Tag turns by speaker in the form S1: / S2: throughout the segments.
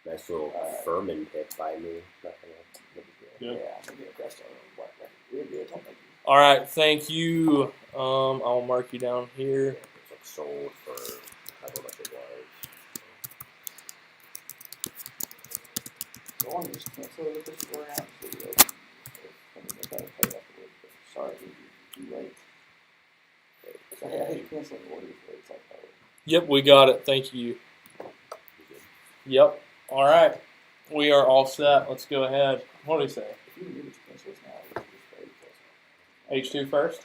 S1: Nice little Furman hit by me.
S2: Good.
S3: Yeah,
S2: All right, thank you. I'll mark you down here.
S1: It's like sold for however much it was.
S3: So I'm just cancel it because we're out of video. Sorry, you late. I hate canceling orders where it's like that.
S2: Yep, we got it. Thank you. Yep. All right. We are all set. Let's go ahead. What do we say?
S3: If you need to cancel this now, it's
S2: H2 first?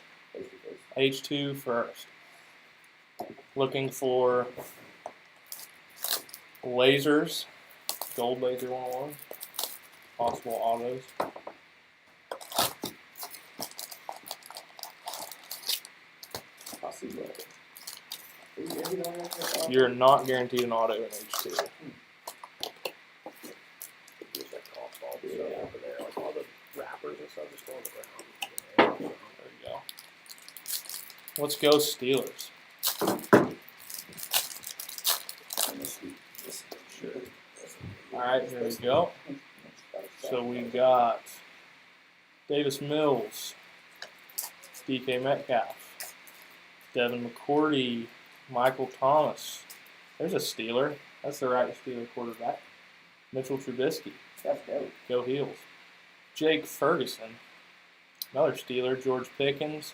S3: very
S2: H2 first. Looking for lasers. Gold laser 101. Possible autos.
S3: I'll see what.
S2: You're not guaranteed an auto in H2.
S1: There's like golf balls and stuff over there, like all the wrappers and stuff just on the ground.
S2: There we go. Let's go Steelers. All right, here we go. So we got Davis Mills, DK Metcalf, Devin McCourty, Michael Thomas. There's a Steeler. That's the right Steeler quarterback. Mitchell Trubisky.
S3: That's dope.
S2: Go Heels. Jake Ferguson. Another Steeler. George Pickens.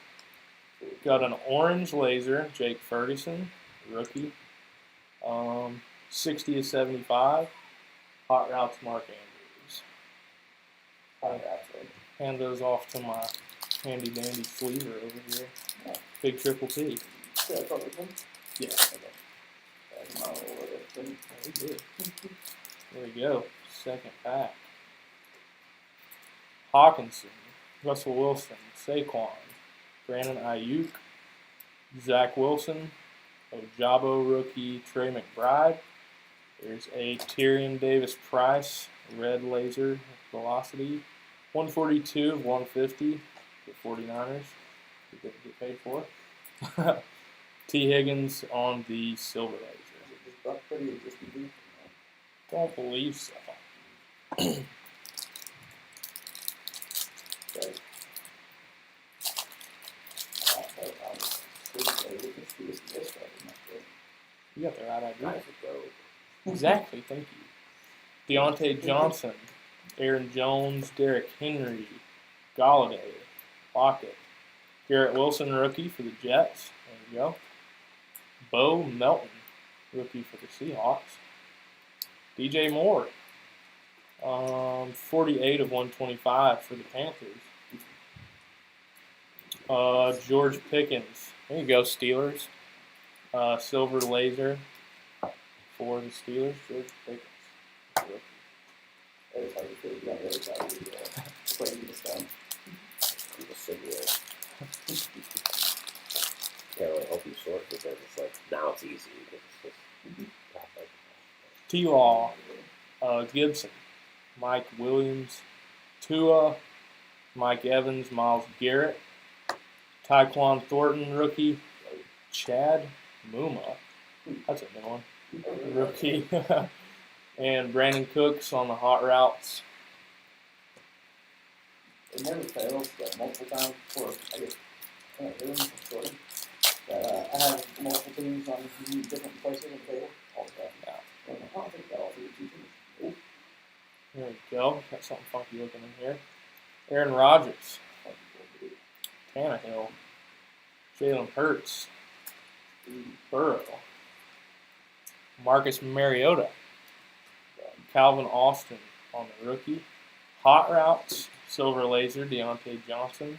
S2: Got an orange laser. Jake Ferguson. Rookie. 60 to 75. Hot routes Mark Andrews. Hand those off to my handy dandy sleever over here. Big Triple T. Yeah. There we go. Second pack. Hawkinson, Russell Wilson, Saquon, Brandon Ayuk, Zach Wilson, Ojabo rookie Trey McBride. There's a Tyrion Davis Price, red laser velocity. 142 of 150 for 49ers. He didn't get paid for. T. Higgins on the silver laser. Don't believe so. You got the right idea. Exactly, thank you. Deontay Johnson, Aaron Jones, Derrick Henry, Galladay, Lockett, Garrett Wilson, rookie for the Jets. There you go. Bo Melton, rookie for the Seahawks. DJ Moore, 48 of 125 for the Panthers. George Pickens, there you go, Steelers. Silver laser for the Steelers, George Pickens.
S1: Can't really help you sort because it's like now it's easy. It's just
S2: T-Law, Gibson, Mike Williams, Tua, Mike Evans, Myles Garrett, Tyquan Thornton, rookie, Chad Muma, that's a new one, rookie, and Brandon Cooks on the hot routes.
S3: It never fails, but multiple times before I get sorted. I have multiple teams on different places on the table all the time. Yeah. I don't think that all three teams.
S2: There we go. Got something funky looking in here. Aaron Rodgers, Tannehill, Jalen Hurts, Burrow, Marcus Mariota, Calvin Austin on the rookie. Hot routes, silver laser, Deontay Johnson.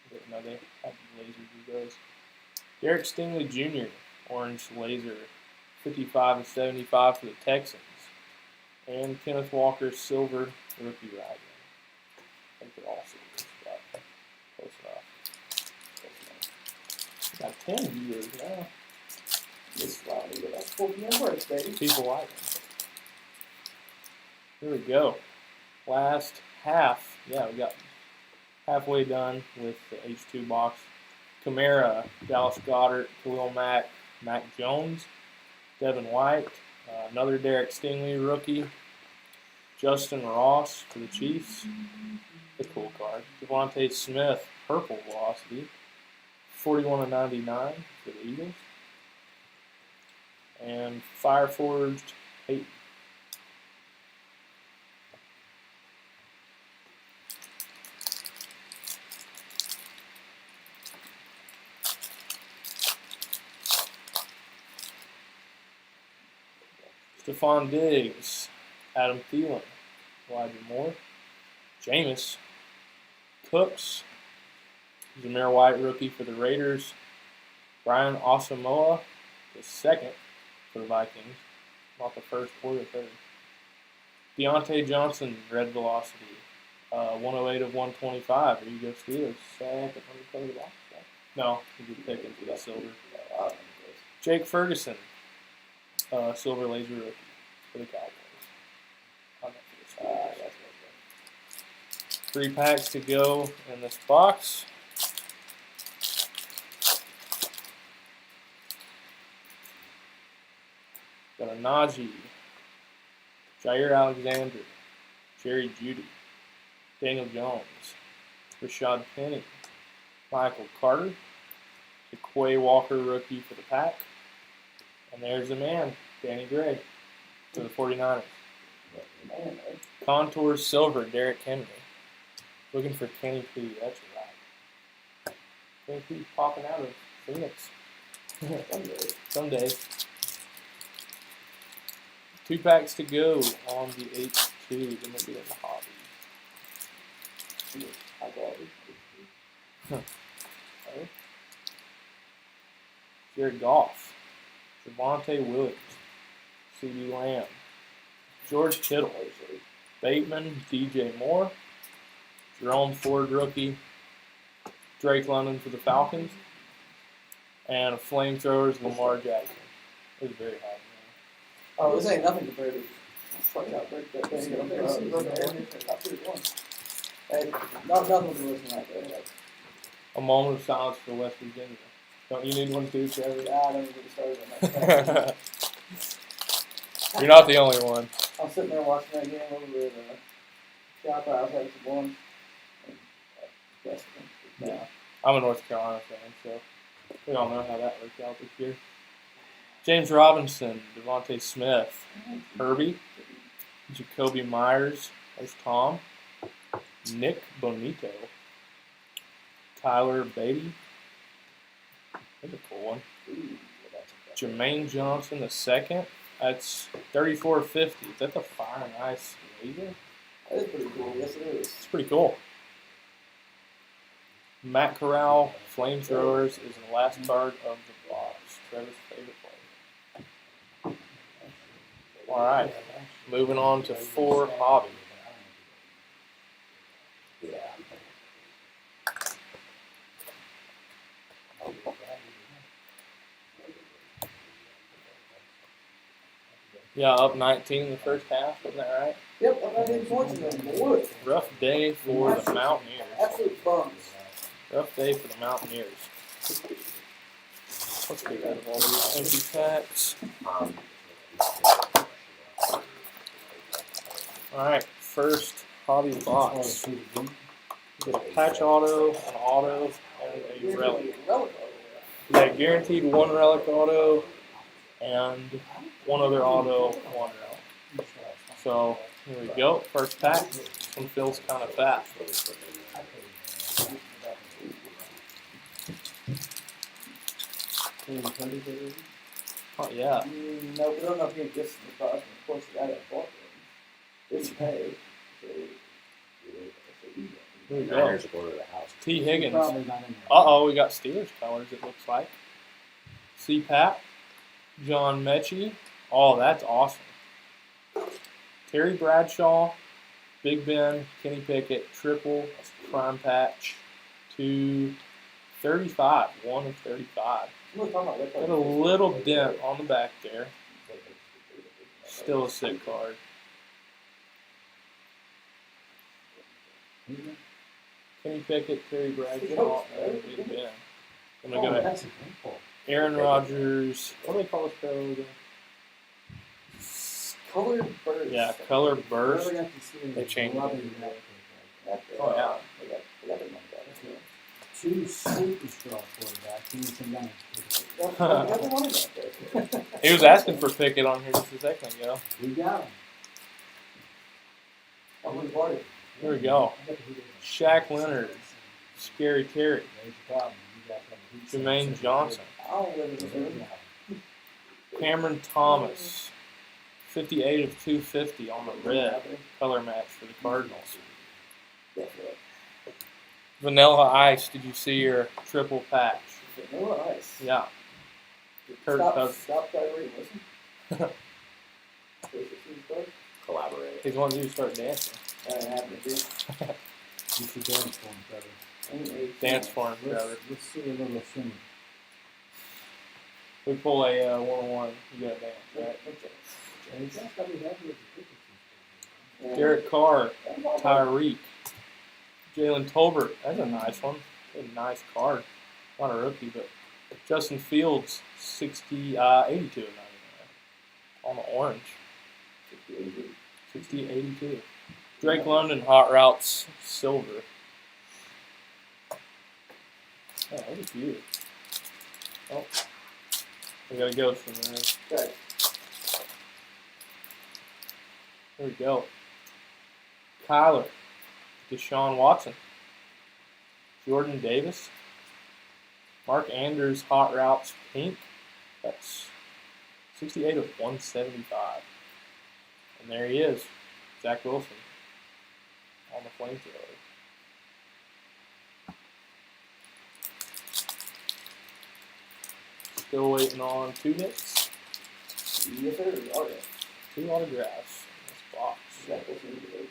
S2: Didn't know they had lasers with those. Derek Stingley Jr., orange laser, 55 and 75 for the Texans. And Kenneth Walker, silver rookie rider. I think they're all silvers, but close enough. Got 10 viewers now.
S3: This is loud, but that's 40 numbers, baby.
S2: People like them. Here we go. Last half. Yeah, we got halfway done with the H2 box. Kamara, Dallas Goedert, Khalil Mack, Mac Jones, Devin White, Another Derek Stingley rookie. Justin Ross for the Chiefs. A cool card. Devontae Smith, purple velocity. 41/99 for the Eagles. And Fireforged Peyton. Stephon Diggs, Adam Thielen, Elijah Moore, Jameis, Cooks, Zamir White rookie for the Raiders, Brian Asamoah, the second for the Vikings, not the first or the third. Deontay Johnson, red velocity, 108/125. There you go, Steelers. Second under the box. No, you could pick into the silver. Jake Ferguson, silver laser rookie for the Cowboys. I'm not sure. 3 packs to go in this box. Got a Najee, Jair Alexander, Jerry Jeudy, Daniel Jones, Rashad Penny, Michael Carter, the Quay Walker rookie for the pack, and there's the man, Danny Gray, for the 49ers. Contour Silver, Derrick Henry. Looking for Kenny P. That's right. Kenny P. popping out of Phoenix. Some days. 2 packs to go on the H2. Then we'll get in the hobby. Jared Goff, Javonte Williams, C.D. Lamb, George Kittle, Bateman, DJ Moore, Jerome Ford rookie, Drake London for the Falcons, and flamethrowers Lamar Jackson. It was very high.
S3: Oh, this ain't nothing compared to nothing to listen to that.
S2: A moment of silence for West Virginia. Don't you need one too, Trevor?
S3: I don't even get started on that.
S2: You're not the only one.
S3: I'm sitting there watching that game over with Shop House, had some lunch.
S2: Yeah. I'm a North Carolina fan, so we all know how that worked out this year. James Robinson, Devontae Smith, Herbie, Jacoby Myers, there's Tom, Nick Bonito, Tyler Beatty, that's a cool one, Jermaine Johnson the second, that's 34.50. Is that the Fire and Ice laser?
S3: That is pretty cool, yes it is.
S2: It's pretty cool. Matt Corral, Flamethrowers, is the last card of the box. Trevor's favorite player. All right, moving on to 4 hobby. Yeah, up 19 in the first half, isn't that right?
S3: Yep, I'm not even points in them. What?
S2: Rough day for the Mountaineers.
S3: Absolute bums.
S2: Rough day for the Mountaineers. Let's get rid of all these empty packs. Alright, first hobby box. Get a patch auto, an auto, and a relic. Yeah, guaranteed 1 relic auto and 1 other auto, 1 relic. So here we go. First pack. This one feels kind of fat. Oh yeah.
S3: No, we don't know if you get this in the box. Of course, you got it bought. It's paid.
S2: There we go.
S1: Niners are going to the house.
S2: T. Higgins.
S3: Probably not in there.
S2: Uh-oh, we got Steelers colors, it looks like. C-Pat. John Mechie. Oh, that's awesome. Terry Bradshaw. Big Ben. Kenny Pickett. Triple. Prime patch. 235. 1 of 35. Got a little dent on the back there. Still a sick card. Kenny Pickett, Terry Bradshaw, and Big Ben. I'm going to go to Aaron Rodgers. What do they call this fellow again?
S3: Colored birds.
S2: Yeah, color burst.
S4: Really have to see
S2: They changed
S4: loving
S2: it.
S4: that
S3: That's
S2: Oh, yeah.
S3: They got their money back.
S4: two superstar quarterbacks and some young kids.
S3: They got their money back there.
S2: He was asking for Pickett on here just a second ago.
S4: We got him.
S3: I wouldn't bought it.
S2: Here we go. Shaq Leonard, Scary Terry,
S4: There's the problem. You got some heat
S2: Jermaine
S4: sensitive
S2: Johnson,
S3: I don't live in
S4: kids.
S3: Missouri.
S2: Cameron Thomas, 58 of 250 on the red color match for the Cardinals.
S3: Definitely.
S2: Vanilla Ice, did you see your triple patch?
S3: Vanilla Ice.
S2: Yeah. Kirk Cousins.
S3: Stop Kyrie, listen.
S1: Collaborate.
S2: He's wanting you to start dancing.
S3: That happened, dude.
S4: You should dance for him, Trevor.
S2: Dance for him, Trevor.
S4: Let's see a little shimmy.
S2: We pull a 1-on-1, you gotta dance, right?
S4: And he's not probably happy with the tickets.
S2: Derek Carr, Tyreek, Jalen Tolbert. That's a nice one. A nice card. Not a rookie, but Justin Fields, 82 of 99 on the orange. 60-82. Drake London, Hot Routes, silver. Oh, look at you. Oh, we got a ghost from there.
S3: Okay.
S2: There we go. Kyler, Deshaun Watson, Jordan Davis, Mark Andrews, Hot Routes, pink. That's 68 of 175. And there he is, Zach Wilson, on the flamethrower. Still waiting on 2 hits,
S3: Yes, sir. Oh, yeah.
S2: 2 autographs in this box.
S3: That was really good.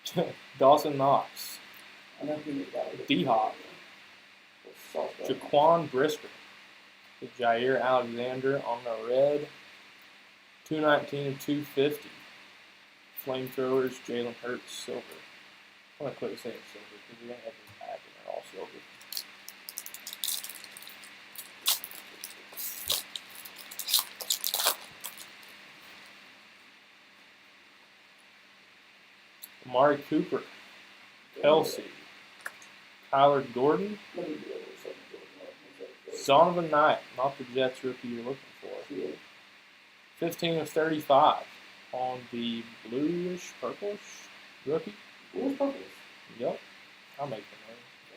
S3: Let's see.
S2: Dawson Knox,
S3: I know who got it.
S2: D-Hop, Jaquan Brisker, the Jair Alexander on the red, 219 and 250. Flamethrowers, Jalen Hurts, silver. I'm going to quit saying silver because we don't have any pack and they're all silver. Amari Cooper, Kelsey, Kyler Gordon,
S3: Let me do a little something.
S2: Zonovan Knight, not the Jets rookie you're looking for. 15 of 35 on the bluish, purplish rookie.
S3: Who's purpose?
S2: Yep, I'll make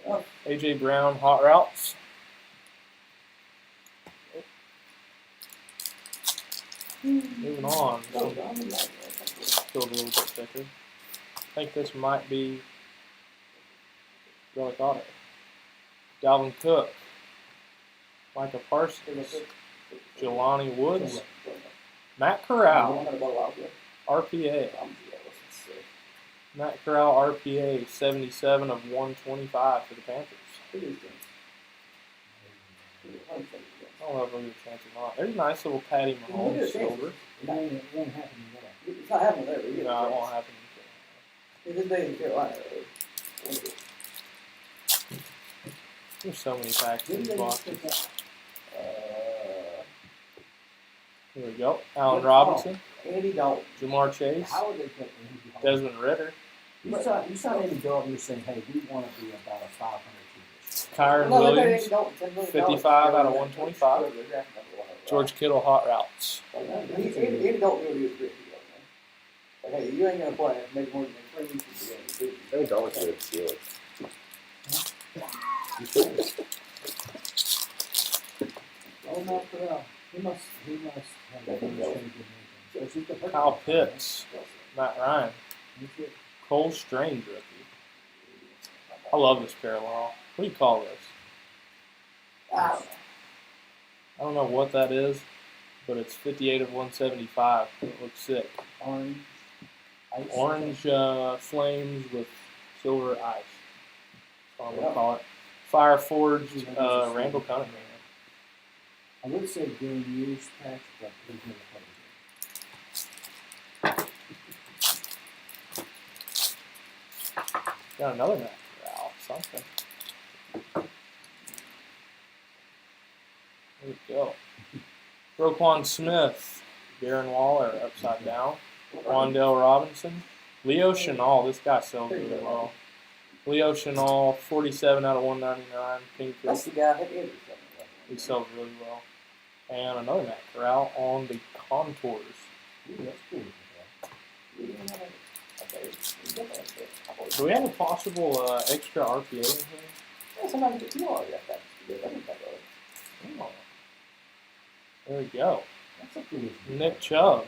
S2: the name.
S3: Oh,
S2: AJ Brown, Hot Routes. Moving on. This
S3: no,
S2: one
S3: I'm in that.
S2: feels a little bit thicker. I think this might be Relic Auto. Dalvin Cook, Micah Parsons, Jelani Woods, Matt Corral, RPA. Matt Corral, RPA, 77 of 125 for the Panthers. I don't know if we'll get a chance or not. There's a nice little Patty Mahomes silver.
S4: It won't happen there.
S3: It's not happening there.
S2: No, it won't happen.
S3: This day in Carolina.
S2: There's so many packs in
S4: Didn't
S2: these
S4: they
S2: boxes.
S4: pick up?
S2: Here we go. Allen Robinson,
S3: Andy Dalton.
S2: Jamar Chase,
S4: How would they pick him?
S2: Desmond Ritter,
S4: You saw Andy Dalton, you're saying, hey, we want to be about a 500 team.
S2: Kyron
S3: No, they paid
S2: Williams,
S3: Andy Dalton $10 million
S2: 55 out of 125. George Kittle, Hot Routes.
S3: Andy Dalton knew he was great. Like, hey, you ain't gonna play. Make more than 3 weeks to the game.
S1: I think Dalton's going to steal it.
S4: You should. Oh, no, Corral. He must have a good name.
S2: Kyle Pitts, Matt Ryan, Cole Strange rookie. I love this parallel. What do you call this?
S3: Ah,
S2: I don't know what that is, but it's 58 of 175. It looks sick.
S4: Orange. Ice.
S2: Orange flames with silver ice. That's what I'm going to call it. Fire Forged Randall Cunningham.
S4: I would say game used patch, but he's never played
S2: Got another Matt Corral. Something. There we go. Roquan Smith, Darren Waller upside down. Wandale Robinson. Leo Chenal. This guy sells really well. Leo Chenal, 47 out of 199. Pink
S3: That's the
S2: Jersey.
S3: guy that did it.
S2: He sells really well. And another Matt Corral on the contours.
S4: Ooh, that's cool.
S2: Do we have a possible extra RPA in here?
S3: Yeah, sometimes you already got that.
S2: Oh. There we go.
S4: That's a cool.
S2: Nick Chubb.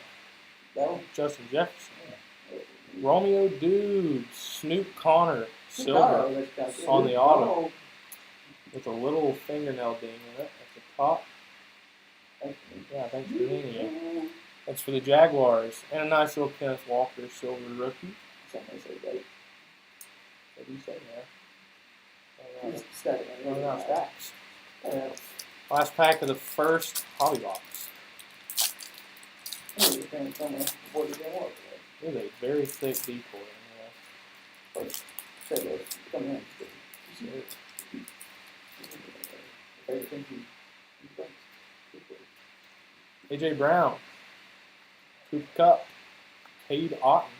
S3: That one.
S2: Justin Jefferson. Romeo Dude. Snoop Connor. Silver. On the auto. With a little fingernail ding in it at the top. Yeah, thanks for being here. That's for the Jaguars. And a nice little Kenneth Walker silver rookie.
S3: Something so great.
S2: What do you say there?
S3: Just stack it.
S2: Running out of stacks.
S3: Yeah.
S2: Last pack of the first hobby box.
S3: There's
S2: There's a very thick decoy in
S3: Come
S2: here. AJ Brown. Cooper Kupp. Cade Otton.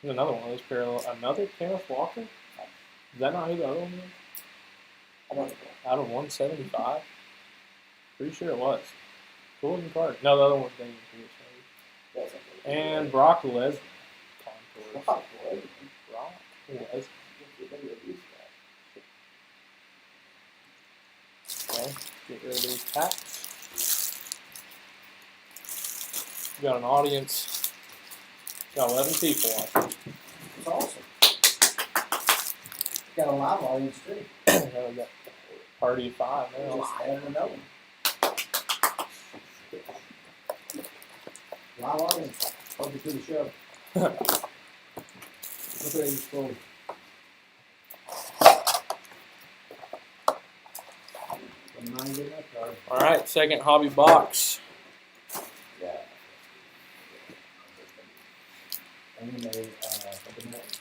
S2: There's another one of those parallel. Another Kenneth Walker? Is that not who the other one was? Out of 175? Pretty sure it was. Cool looking card. No, the other one was Daniel Pierce. And Brock Lesnar. Contours. Brock Lesnar. Okay, get rid of these packs. We got an audience. Got 11 people watching.
S4: It's awesome. Got a live audience too.
S2: Now we got party of 5 now.
S4: Just adding another one. Live audience. Welcome to the show. Look at these scroll.
S2: All right, second hobby box.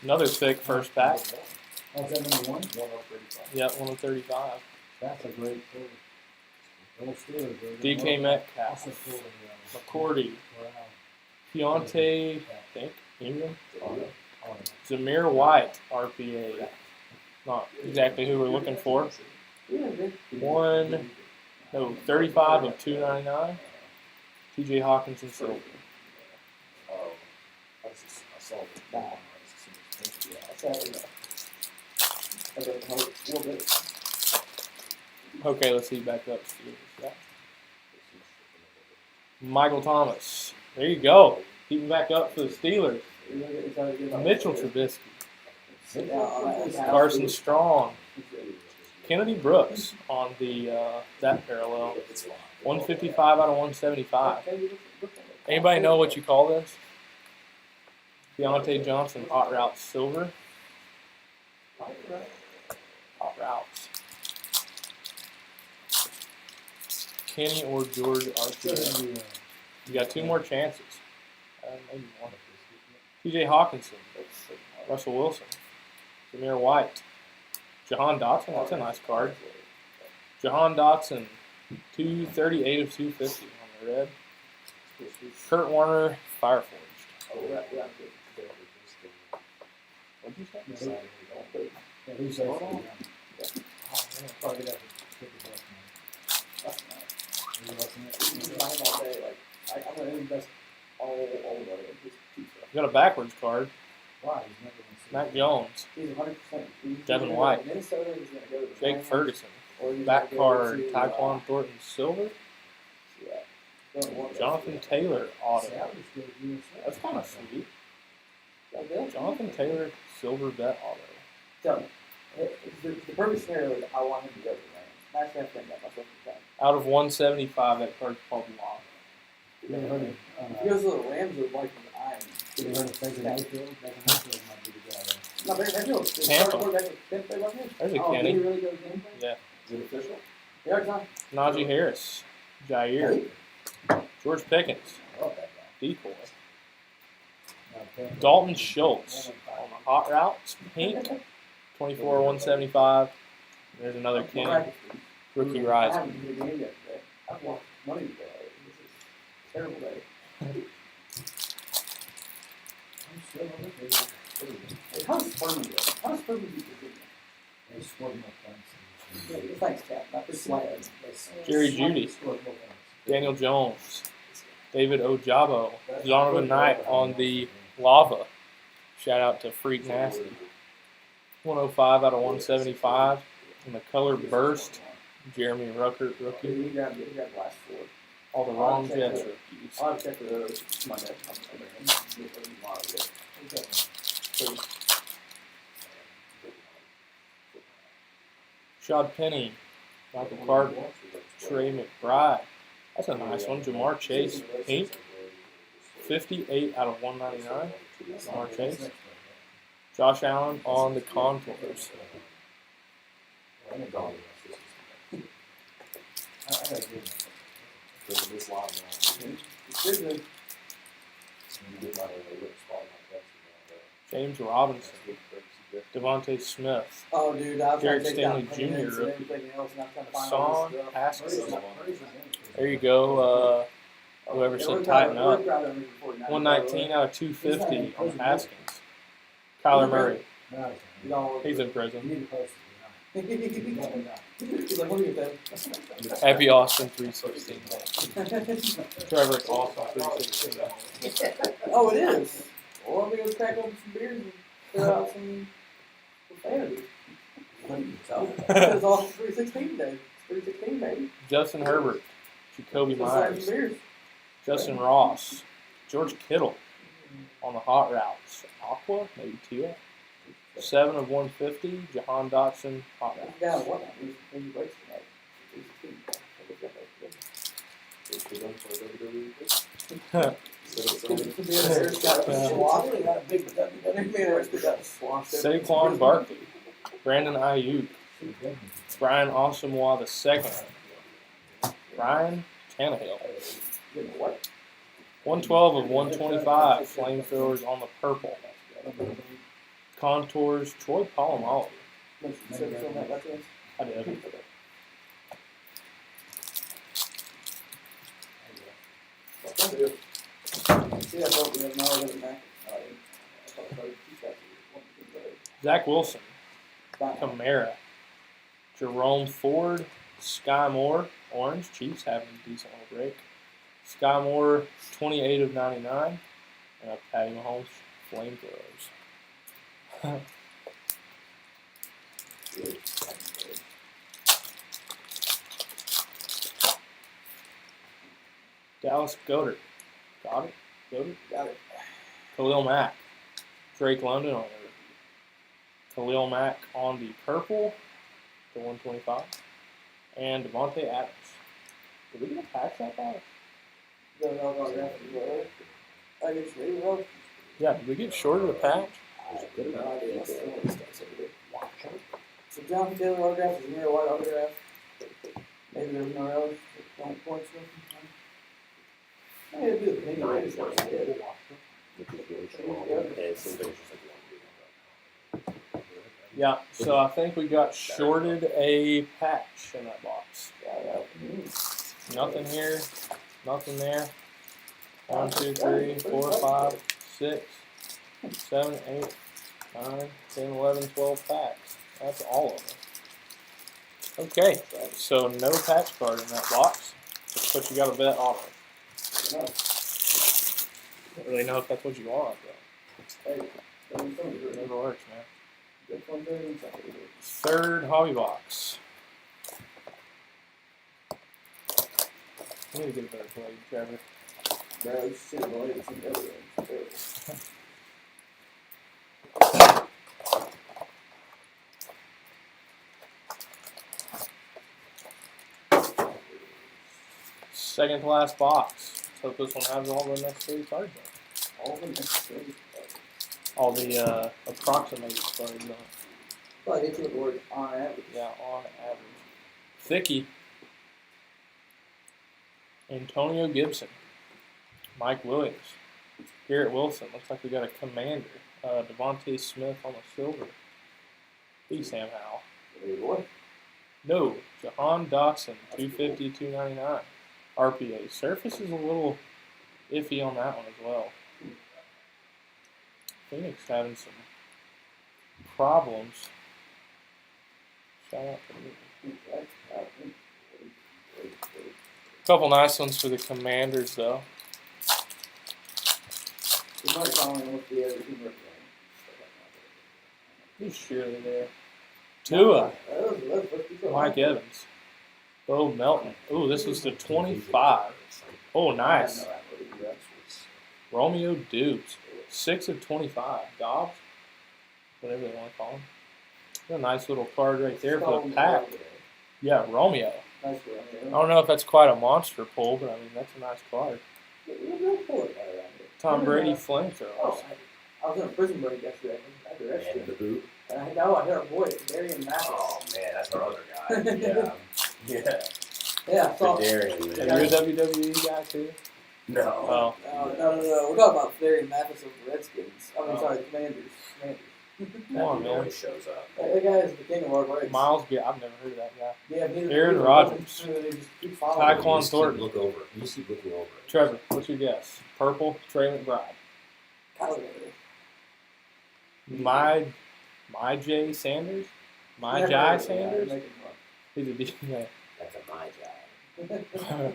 S2: Another thick first pack.
S4: Oh, is that number one?
S2: Yep, 135.
S4: That's a great story.
S2: DK Metcalf. McCourty. Keontae, I think, Ingram. Zamir White, RPA. Not exactly who we're looking for. 35 of 299. TJ Hawkinson silver. Okay, let's see back up. Michael Thomas. There you go. Keeping back up for the Steelers. Mitchell Trubisky. Carson Strong. Kennedy Brooks on the that parallel. 155 out of 175. Anybody know what you call this? Deontay Johnson, Hot Route Silver. Hot Routes. Kenny or George RPA. You got 2 more chances. Maybe one. TJ Hawkinson. Russell Wilson. Zamir White. Jahan Dotson. That's a nice card. Jahan Dotson. 238 of 250 on the red. Kurt Warner, Fireforged. What'd you say?
S4: Yeah, who's that? Oh, man, probably got to pick it up,
S2: You got a backwards card.
S4: Why?
S2: Mac Jones. Devin White. Jake Ferguson. Back card, Tyquan Thornton Silver. Jonathan Taylor auto. That's kind of sweet. Jonathan Taylor Silver bet auto.
S3: So, the perfect scenario is I want him to go to the Rams. That's that thing that myself in time.
S2: Out of 175, that card's called Lock.
S4: You ever heard of,
S3: If he goes to the Rams with like an iron.
S4: you ever heard of Baker Mayfield? Baker Mayfield might be the guy there.
S3: No, Mayfield.
S2: Tampa. There's a Kenny.
S3: Did he really go to Tampa?
S2: Yeah.
S3: Is it official? Yeah, it's not.
S2: Najee Harris. Jair. George Pickens.
S4: I love that guy.
S2: Decoy.
S4: Okay.
S2: Dalton Schultz on the Hot Routes. Pink. 24 175. There's another Kenny. Rookie
S3: I
S2: Rising.
S3: haven't been to the game yet today. I've lost money today. This is a terrible day. Furman do? How does Furman beat Virginia?
S4: They scored more points.
S3: Yeah, thanks, Cap. Not this slide.
S2: Jerry Jeudy,
S4: Scored more points.
S2: Daniel Jones, David Ojabo, Zonovan Knight on the lava. Shout out to Freak Nasty. 105 out of 175. And the color burst, Jeremy Ruckert, rookie.
S3: He grabbed the last four.
S2: All the wrong Jets rookies.
S3: I'll check the Monday.
S2: Shad Penny, Michael Clark, Trey McBride. That's a nice one. Jamar Chase, pink. 58 out of 199. Jamar Chase. Josh Allen on the contours. James Robinson, Devontae Smith,
S3: Oh, dude, I was
S2: Derek
S3: trying to take
S2: Stanley
S3: out
S2: Jr.
S3: Pennants and
S2: rookie.
S3: everything else, and I'm trying to find
S2: Son
S3: all this stuff.
S2: Haskins. There you go. Whoever said tighten up. 119 out of 250 on Haskins. Kyler Murray. He's in
S4: You
S2: prison.
S4: need to post it.
S3: He's like, what do you think?
S2: Happy Austin 316. Trevor Austin 316.
S3: Oh, it is. Well, let me go crack open some beers and throw out some profanity. It's all 316 day. 316 baby.
S2: Justin Herbert, Jacoby
S3: Let's have some
S2: Myers,
S3: beers.
S2: Justin Ross, George Kittle on the hot routes. Aqua, maybe Tia. 7 of 150. Jahan Dotson, hot routes.
S3: Yeah, what? When you break tonight.
S2: Saquon Barkley, Brandon Ayuk, Brian Asamoah II, Ryan Tannehill. 112 of 125. Flamethrowers on the purple. Contours, Troy Polamalu. I did. Zach Wilson, Kamara, Jerome Ford, Sky Moore, orange. Chiefs having a decent little break. Sky Moore, 28 of 99. And Patty Mahomes, flamethrowers. Dallas Goedert. Got it? Goedert?
S3: Got it.
S2: Khalil Mack. Drake London on the Khalil Mack on the purple, the 125. And Devontae Adams. Did we get a patch that bad? Yeah, did we get short of the patch?
S3: So John Taylor autograph is near white autograph. Maybe there's no else. Don't points with him. I mean, it'd be the Panini race.
S2: Yeah, so I think we got shorted a patch in that box. Nothing here, nothing there. 1, 2, 3, 4, 5, 6, 7, 8, 9, 10, 11, 12 packs. That's all of them. Okay, so no patch card in that box, but you got a bet on it. Don't really know if that's what you want, but it never works, man. Third hobby box. I need to get a better blade, Trevor. Second to last box. Let's hope this one has all the necessary cards on it.
S3: All the necessary.
S2: All the approximated cards on it.
S3: Well, I get you a word on average.
S2: Yeah, on average. Thicky. Antonio Gibson. Mike Williams. Garrett Wilson. Looks like we got a commander. Devontae Smith on the silver. B. Sam Howell.
S3: Hey, boy.
S2: No. Jahan Dotson. 250, 299. RPA. Surface is a little iffy on that one as well. Phoenix having some problems. Shout out to me. Couple nice ones for the Commanders, though.
S3: You might call him with the other team representing.
S2: He's surely there. Tua.
S3: That
S2: Mike Evans. Bo Melton. Ooh, this was the 25. Oh, nice. Romeo Dukes. 6 of 25. Dobbs. Whatever they want to call him. A nice little card right there for the pack. Yeah, Romeo.
S3: Nice
S2: I don't know if that's quite a monster pull, but I mean, that's a nice card. Tom Brady flamethrowers.
S3: Oh, I was in a prison break yesterday. I had to rest
S1: And the
S3: you.
S1: boot.
S3: And I know, I heard a voice, Darian Mathis.
S1: Oh man, that's our other guy. Yeah. Yeah.
S3: Yeah, so.
S1: Darian,
S2: And
S1: man.
S2: you're a WWE guy, too?
S1: No.
S2: Oh.
S3: No. We're talking about Darian Mathis of the Redskins. I mean,
S2: Oh.
S3: sorry, the Commanders.
S2: Come on,
S1: He
S2: man.
S1: always shows up.
S3: That guy is the king of our breaks.
S2: Miles Garrett. I've never heard of that guy.
S3: Yeah,
S2: Aaron Rodgers.
S3: Tyquan.
S2: Tyquan
S1: You just
S2: Thornton.
S1: keep look over. You just keep looking over.
S2: Trevor, what's your guess? Purple, Trey McBride. My Jay Sanders? My Jai Sanders? He's a decent guy.
S1: That's a my guy.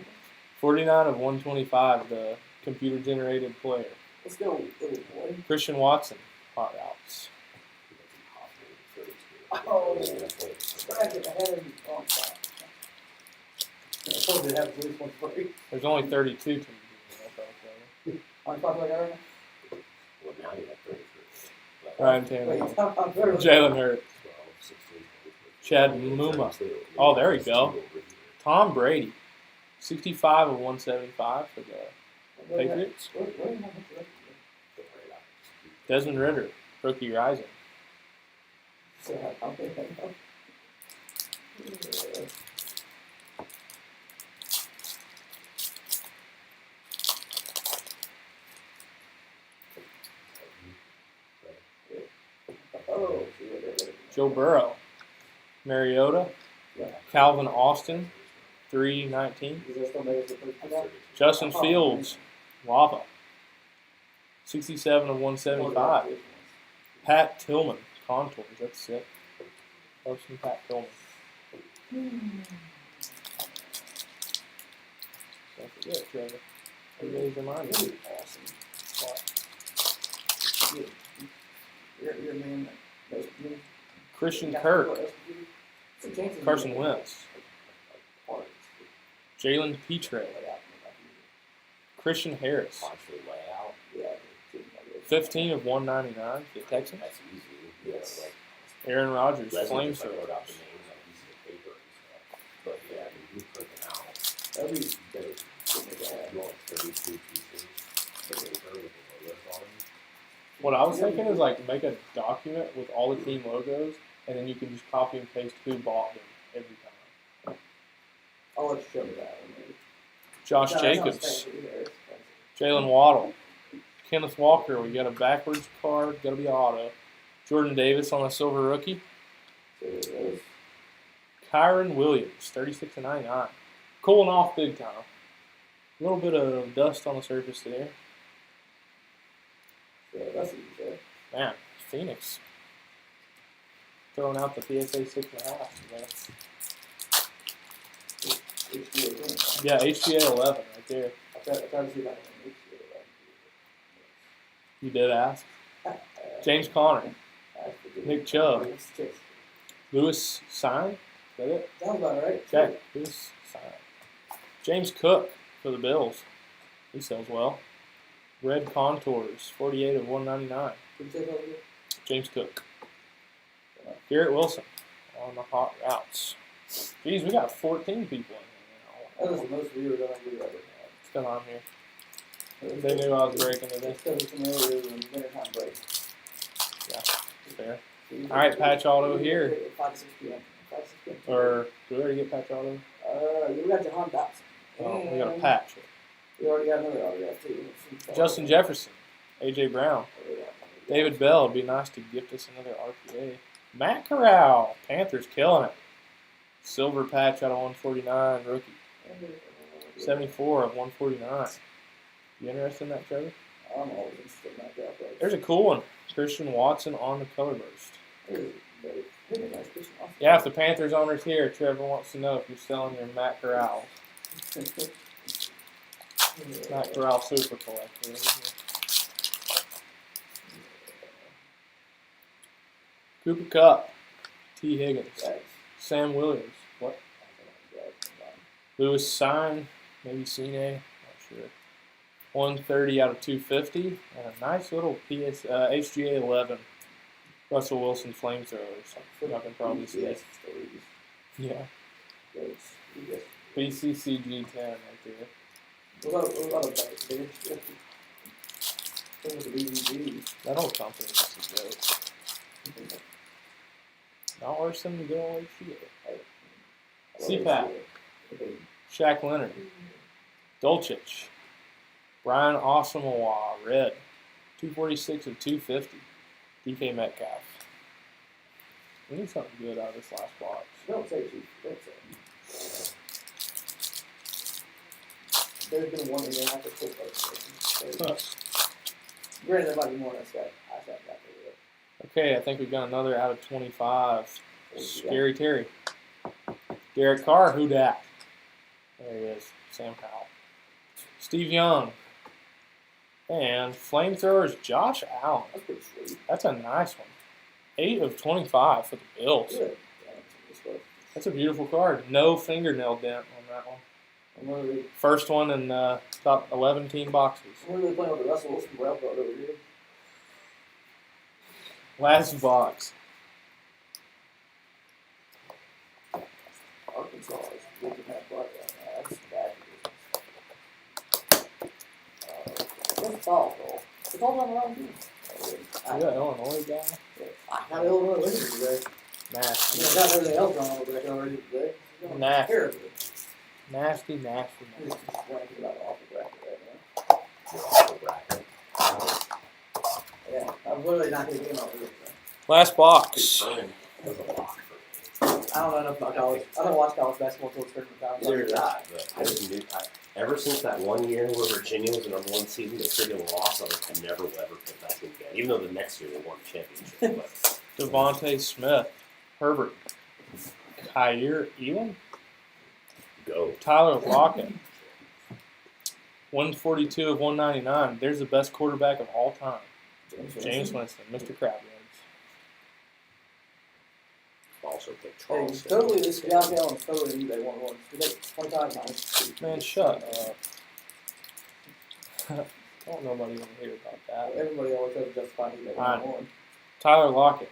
S2: 49 of 125, the computer-generated player.
S3: Let's go, little boy.
S2: Christian Watson, hot routes.
S3: Oh, I had him on top. I told you to have at least one for you.
S2: There's only 32 teams in the NFL.
S3: On top like Aaron?
S1: Well, now you have 33.
S2: Ryan
S3: Wait,
S2: Tannehill.
S3: top on third.
S2: Jalen Hurts.
S1: 12, 16,
S2: Chad Muma. Oh, there we go. Tom Brady. 65 of 175 for the Patriots. Desmond Ritter, rookie rising. Joe Burrow. Mariota. Calvin Austin. 319. Justin Fields. Lava. 67 of 175. Pat Tillman. Contours. That's sick. Love some Pat Tillman. Don't forget, Trevor. Everybody's reminded me.
S3: Awesome. You're a man that knows me.
S2: Christian Kirk. Carson Wentz. Jalen Petre. Christian Harris. 15 of 199 for the Texans.
S1: That's easy. Yes. Like,
S2: Aaron Rodgers.
S1: Leslie just
S2: Flamethrowers.
S1: wrote out the names on pieces of paper and stuff. But yeah, you print them out.
S3: That'd be
S1: You want 32 pieces of paper with the logos on them.
S2: What I was thinking is like make a document with all the team logos, and then you can just copy and paste who bought them every time.
S3: I'll let you show me that one. Maybe.
S2: Josh
S3: No, that sounds
S2: Jacobs,
S3: fancy. Yeah, it's
S2: Jalen Waddle, Kenneth Walker. We got a backwards card. Got to be auto. Jordan Davis on a silver rookie.
S3: fancy. So it is.
S2: Kyron Williams, 36 of 99. Cooling off big time. A little bit of dust on the surface there.
S3: Yeah, that's what you said.
S2: Man, Phoenix. Throwing out the PSA 6.5. Man.
S3: HGA.
S2: Yeah, HGA 11 right there.
S3: I tried to see if I can HGA.
S2: You did ask. James Conner. Nick Chubb. Lewis Sign. Is that it?
S3: Sounds about right.
S2: Check. Lewis Sign. James Cook for the Bills. He sells well. Red Contours. 48 of 199. James Cook. Garrett Wilson on the hot routes. Geez, we got 14 people in
S3: That
S2: here
S3: was the most viewers I think we've ever had.
S2: What's going on here? They knew I was breaking today.
S3: It's because it's an earlier than wintertime break.
S2: Fair. All right, Patch Auto here.
S3: 5 to 6 p.m. 5 to 6 p.m.
S2: Or, do we already get Patch Auto?
S3: We got Jahan Dotson.
S2: Oh, we got a patch.
S3: We already got another autograph, too.
S2: Justin Jefferson. A.J. Brown. David Bell. It'd be nice to gift us another RPA. Matt Corral. Panthers killing it. Silver patch out of 149. Rookie. 74 of 149. You interested in that, Trevor?
S3: I'm always interested in that draft.
S2: There's a cool one. Christian Watson on the color burst. Yeah, if the Panthers owner's here, Trevor wants to know if you're selling your Matt Corral. Matt Corral Super Collector. Cooper Kupp, T. Higgins, Sam Williams, what? Lewis Sign, maybe Cine, not sure. 130 out of 250, and a nice little HGA 11. Russell Wilson flamethrowers. Y'all can probably see it. Yeah. BCCG 10 right there. That whole company is just a joke. Not worse than the good old HGA. CPAC. Shaq Leonard. Dolchich. Brian Asamoah, red. 246 of 250. DK Metcalf. We need something good out of this last box.
S3: Don't say cheap. Don't say. There's been one in there after full post. Granted, there might be more than that. I said that.
S2: Okay, I think we've got another out of 25. Scary Terry. Derek Carr, who dat? There he is. Sam Howell. Steve Young. And flamethrowers, Josh Allen.
S3: That's pretty sweet.
S2: That's a nice one. 8 of 25 for the Bills.
S3: Good.
S2: That's a beautiful card. No fingernail dent on that one. First one in top 11 team boxes.
S3: We're really playing with the Russell Wilson Brown card over here.
S2: Last box.
S3: Arkansas is looking at blood right now. That's bad. What's all, though? It's all done around here.
S2: You got Illinois guy?
S3: I got Illinois with me today.
S2: Nasty.
S3: I got everything else on over there already today.
S2: Nasty.
S3: Terribly.
S2: Nasty.
S3: Just ranking about awful bracket right now. Yeah, I'm literally not going to get him over here.
S2: Last box.
S3: I don't know enough about college. I don't watch college basketball until it's tournament time.
S1: Neither did I, but I just knew. Ever since that one year where Virginia was the number one seed, the freaking loss, I was like, I never will ever put that team again. Even though the next year they won the championship. But
S2: Devontae Smith. Herbert. Kyer Elam.
S1: go.
S2: Tyler Lockett. 142 of 199. There's the best quarterback of all time. James Winston. Mr. Crab Yards.
S1: Also picked
S3: Hey,
S1: Charles.
S3: totally, this guy on totally eBay 1-1. We make 25 times.
S2: Man, shut up. Don't nobody want to hear about that.
S3: Everybody always has justify eBay
S2: Fine.
S3: 1-1.
S2: Tyler Lockett.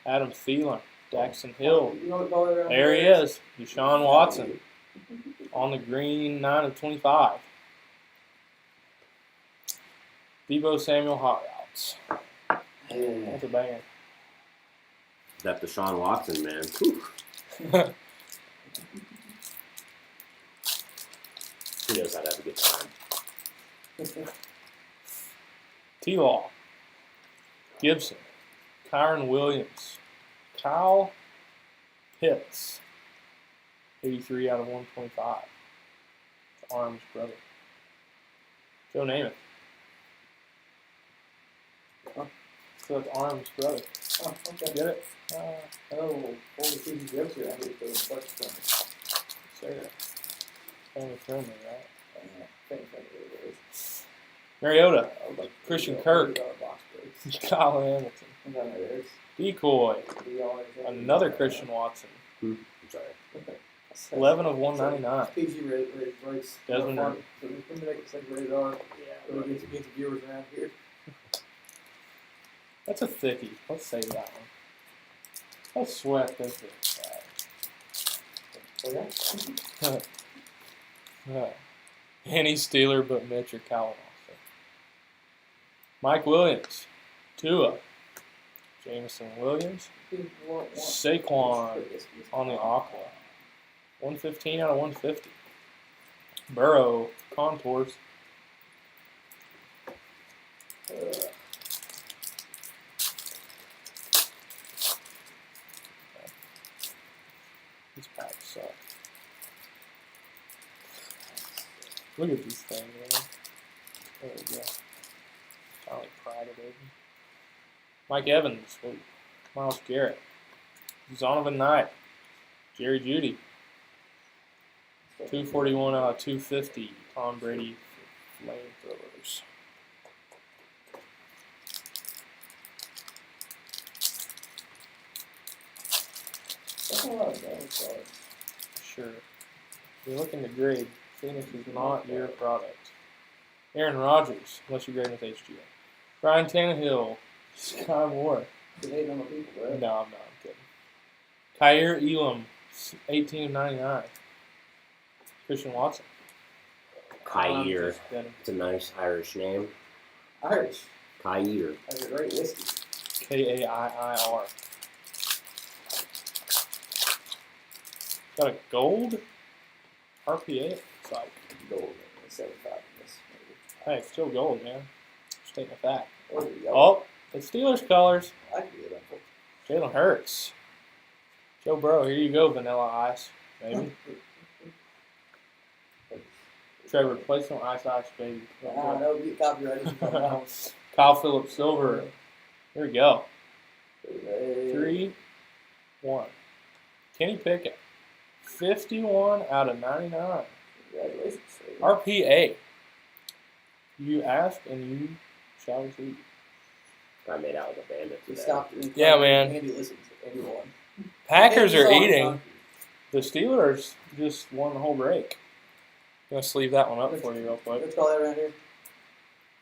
S2: Adam Thielen. Jackson Hill.
S3: You know what color around
S2: There he
S3: here
S2: is. Deshaun Watson. On the green, 9 of 25. Debo Samuel Hot Routes. That's a banger.
S1: That Deshaun Watson, man. Whew. He knows how to have a good time.
S2: T-Law. Gibson. Kyron Williams. Kyle Pitts. 83 out of 125. It's Arms' brother. Joe Namath. So it's Arms' brother.
S3: Oh, okay.
S2: Get it?
S3: Oh, all the season jokes here. I need to go to the
S2: Sarah. Family friendly, right?
S3: first
S2: Mariota.
S3: one.
S2: Christian Kirk. Kyle Hamilton. Decoy. Another Christian Watson.
S1: I'm sorry.
S2: 11 of 199.
S3: PG rates.
S2: Desmond
S3: So we make it like rated R.
S1: Yeah.
S3: Really get the viewers around here.
S2: That's a thickie. Let's save that one. Let's sweat this
S3: Oh, yeah?
S2: Any Steeler but Mitch or Calvin Austin. Mike Williams. Tua. Jameson Williams. Saquon on the Aqua. 115 out of 150. Burrow. Contours. These packs suck. Look at these things, man. There we go. Finally pried it open. Mike Evans. Ooh. Miles Garrett. Zonovan Knight. Jerry Jeudy. 241 out of 250. Tom Brady flamethrowers.
S3: That's a lot of damage cards.
S2: Sure. If you're looking to grade, Phoenix is not your product. Aaron Rodgers, unless you're grading with HGA. Ryan Tannehill. Sky Moore.
S3: You're hating on the people,
S2: No,
S3: right?
S2: I'm not. I'm kidding. Kyer Elam, 18 of 99. Christian Watson.
S1: Kyer.
S2: Just kidding.
S1: It's a nice Irish name.
S3: Irish.
S1: Kyer.
S3: That's a great whiskey.
S2: K-A-I-I-R. Got a gold RPA. It's like,
S3: Gold. 75 in this.
S2: hey, it's still gold, man. Stating a fact.
S3: Or the yellow.
S2: Oh, it's Steelers colors.
S3: I can get that.
S2: Jalen Hurts. Joe Burrow, here you go, Vanilla Ice, baby. Trevor, play some Ice Ice, baby.
S3: I know, get copyrighted.
S2: Kyle Phillips Silver. Here we go.
S3: Three.
S2: 3-1. Kenny Pickett. 51 out of 99.
S3: Congratulations.
S2: RPA. You ask and you shall receive.
S1: I made out with a bandit
S3: He
S1: today.
S3: stopped.
S2: Yeah, man.
S3: Andy listens to everyone.
S2: Packers
S3: Andy's
S2: are
S3: on
S2: eating.
S3: Donkey.
S2: The Steelers just won the whole break. I'm going to sleeve that one up for you real quick.
S3: Let's call that around here.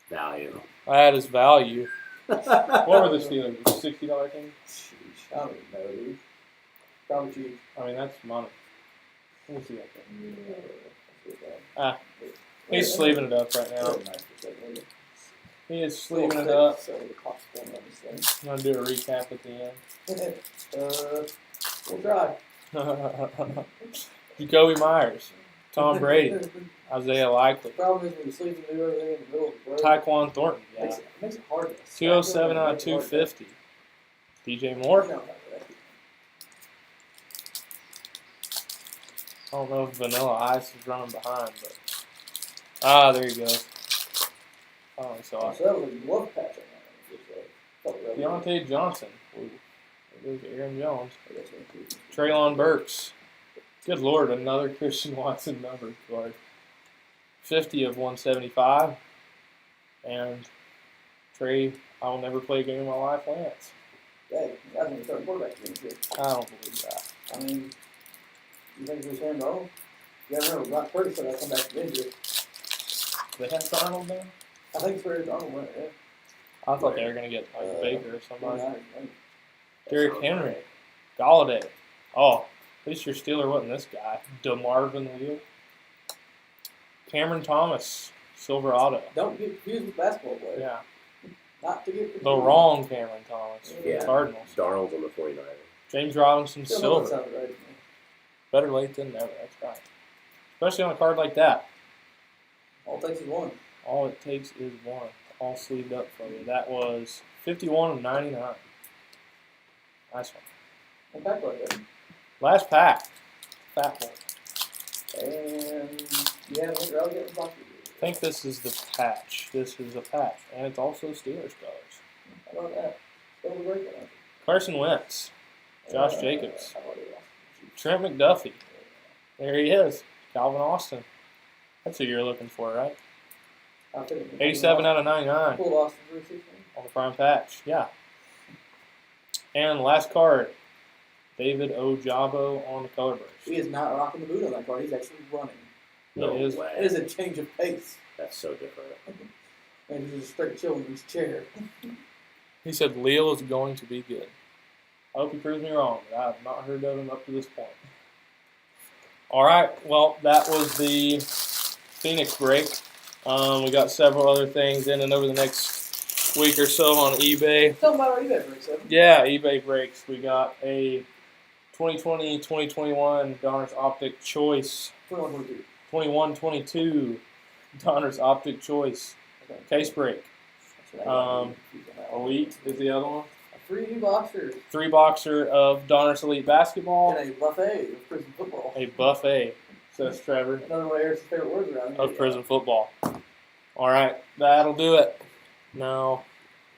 S1: Value.
S2: That is value. What were the Steelers? $60 thing?
S3: Sheesh, I don't even know, dude. Probably cheap.
S2: I mean, that's money. Let me see that thing.
S3: Ah.
S2: He's sleeving it up right now. He is sleeving it up.
S3: So the cost on this
S2: I'm going to do a recap at the end.
S3: thing. We'll try.
S2: Jacoby Myers. Tom Brady. Isaiah Likely.
S3: The problem is when you sleep and do everything in the middle of the road.
S2: Taekwon Thornton.
S3: Makes
S2: Yeah.
S3: it hard. to
S2: 207 out of 250. DJ Moore.
S3: No,
S2: I don't know if Vanilla Ice is running behind, but there he goes. I only saw it.
S3: So that was a glove patch on that.
S2: Deontay Johnson. Ooh, there goes Aaron Jones.
S3: Just
S2: Traylon Burks. Good Lord, another Christian Watson number card. 50 of 175. And Trey, I will never play a game in my life, Lance.
S3: Hey, that's when you start quarterback games here.
S2: I don't believe that.
S3: I mean, you think it was Sam Darnold? You gotta remember, Brock Purdy said I'll come back from injury.
S2: They had Darnold there?
S3: I think it's where Darnold went, yeah.
S2: I thought they were going to get like Baker or somebody.
S3: Yeah.
S2: Derrick Henry. Galladay. Oh, at least your Steeler wasn't this guy. DeMarvin Leal. Cameron Thomas. Silver Auto.
S3: Don't get confused with basketball players.
S2: Yeah.
S3: Not to get confused.
S2: The wrong Cameron Thomas.
S1: Yeah.
S2: Cardinals.
S1: Darnold's on the 49ers.
S2: James Robinson
S3: Still
S2: Silver.
S3: doesn't sound right to me.
S2: Better late than never. That's right. Especially on a card like that.
S3: All it takes is one.
S2: All it takes is one. All sleeved up for you. That was 51 of 99. Nice one.
S3: One pack like that.
S2: Last pack. Fat one.
S3: And you haven't looked around yet.
S2: I think this is the patch. This is a patch. And it's also Steelers colors.
S3: How about that? Still the break it.
S2: Carson Wentz. Josh Jacobs.
S3: How about it?
S2: Trent McDuffie. There he is. Calvin Austin. That's who you're looking for, right? 87 out of 99
S3: Pulled Austin 360.
S2: on the prime patch. Yeah. And last card, David Ojabo on the color burst.
S3: He is not rocking the boot on that card. He's actually running.
S1: No
S2: It is.
S1: way.
S3: It is a change of pace.
S1: That's so different.
S3: And he's just straight chilling in his chair.
S2: He said Leal is going to be good. I hope he proves me wrong, but I have not heard of him up to this point. All right, well, that was the Phoenix break. We got several other things in and over the next week or so on eBay.
S3: Tell him about our eBay break, Seven.
S2: Yeah, eBay breaks. We got a 2020-2021 Donruss Optic Choice,
S3: 21-22.
S2: 21-22 Donruss Optic Choice
S3: Okay.
S2: case break.
S3: That's what I got.
S2: Elite is the other one.
S3: A free boxer
S2: 3-boxer of Donruss Elite Basketball.
S3: and a buffet of prison football.
S2: A buffet, says Trevor,
S3: Another one of Eric's favorite words around here.
S2: of prison football. All right, that'll do it. Now,